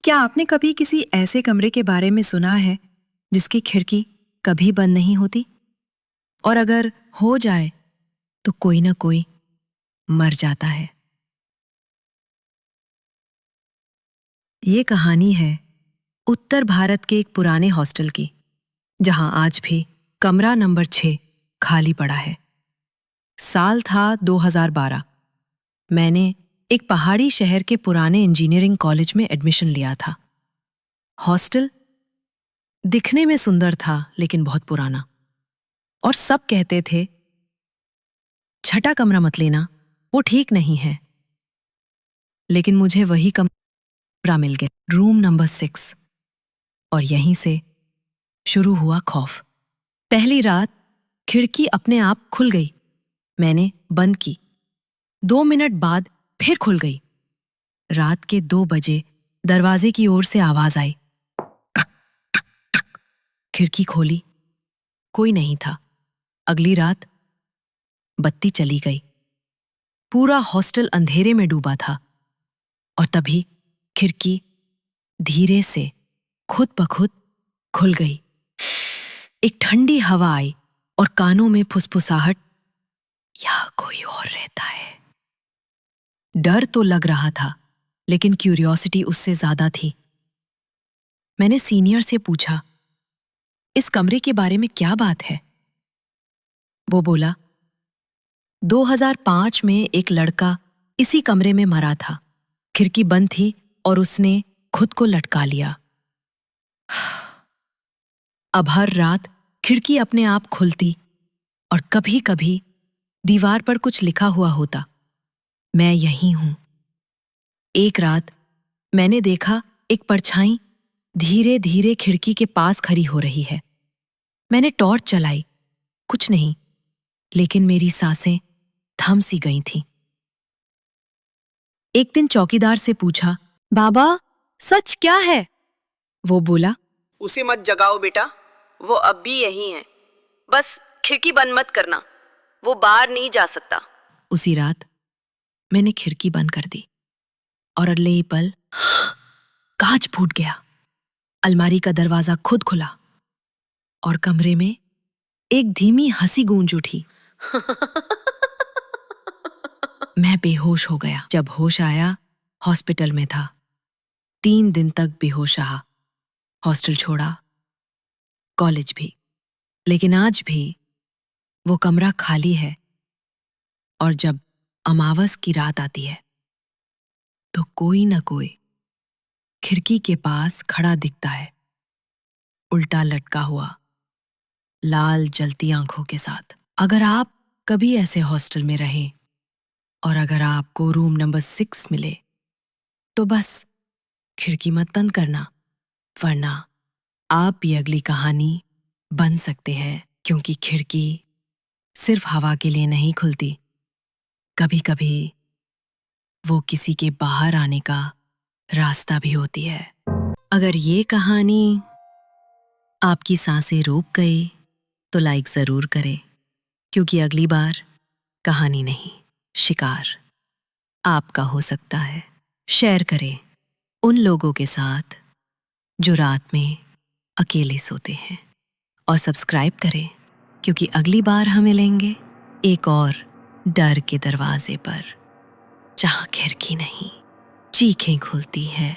क्या आपने कभी किसी ऐसे कमरे के बारे में सुना है जिसकी खिड़की कभी बंद नहीं होती? और अगर हो जाए तो कोई ना कोई मर जाता है। ये कहानी है उत्तर भारत के एक पुराने हॉस्टल की, जहां आज भी कमरा नंबर 6 खाली पड़ा है। साल था 2012। मैंने एक पहाड़ी शहर के पुराने इंजीनियरिंग कॉलेज में एडमिशन लिया था। हॉस्टल दिखने में सुंदर था लेकिन बहुत पुराना, और सब कहते थे छठा कमरा मत लेना, वो ठीक नहीं है। लेकिन मुझे वही कमरा मिल गया, रूम नंबर 6, और यहीं से शुरू हुआ खौफ। पहली रात खिड़की अपने आप खुल गई। मैंने बंद की। 2 मिनट बाद फिर खुल गई। रात के 2 बजे दरवाजे की ओर से आवाज आई। खिड़की खोली, कोई नहीं था। अगली रात बत्ती चली गई। पूरा हॉस्टल अंधेरे में डूबा था, और तभी खिड़की धीरे से खुद ब खुद खुल गई। एक ठंडी हवा आई और कानों में फुसफुसाहट, या कोई और रहता है। डर तो लग रहा था, लेकिन क्यूरियोसिटी उससे ज्यादा थी। मैंने सीनियर से पूछा, इस कमरे के बारे में क्या बात है? वो बोला, 2005 में एक लड़का इसी कमरे में मरा था। खिड़की बंद थी और उसने खुद को लटका लिया। अब हर रात खिड़की अपने आप खुलती और कभी-कभी दीवार पर कुछ लिखा हुआ होता, मैं यहीं हूं। एक रात मैंने देखा एक परछाई धीरे धीरे खिड़की के पास खड़ी हो रही है। मैंने टॉर्च चलाई, कुछ नहीं, लेकिन मेरी सांसें थम सी गई थीं। एक दिन चौकीदार से पूछा, बाबा सच क्या है? वो बोला, उसे मत जगाओ बेटा, वो अब भी यही है। बस खिड़की बंद मत करना, वो बाहर नहीं जा सकता। उसी रात मैंने खिड़की बंद कर दी और अगले ही पल कांच फूट गया। अलमारी का दरवाजा खुद खुला और कमरे में एक धीमी हंसी गूंज उठी। मैं बेहोश हो गया। जब होश आया, हॉस्पिटल में था। 3 दिन तक बेहोश रहा। हॉस्टल छोड़ा, कॉलेज भी, लेकिन आज भी वो कमरा खाली है। और जब अमावस की रात आती है तो कोई न कोई खिड़की के पास खड़ा दिखता है, उल्टा लटका हुआ, लाल जलती आंखों के साथ। अगर आप कभी ऐसे हॉस्टल में रहे और अगर आपको रूम नंबर 6 मिले, तो बस खिड़की मत बंद करना, वरना आप भी अगली कहानी बन सकते हैं। क्योंकि खिड़की सिर्फ हवा के लिए नहीं खुलती, कभी कभी वो किसी के बाहर आने का रास्ता भी होती है। अगर ये कहानी आपकी सांसें रोक गई तो लाइक जरूर करें, क्योंकि अगली बार कहानी नहीं, शिकार आपका हो सकता है। शेयर करें उन लोगों के साथ जो रात में अकेले सोते हैं, और सब्सक्राइब करें, क्योंकि अगली बार हम मिलेंगे एक और डर के दरवाजे पर, जहां खिड़की नहीं, चीखें खुलती है।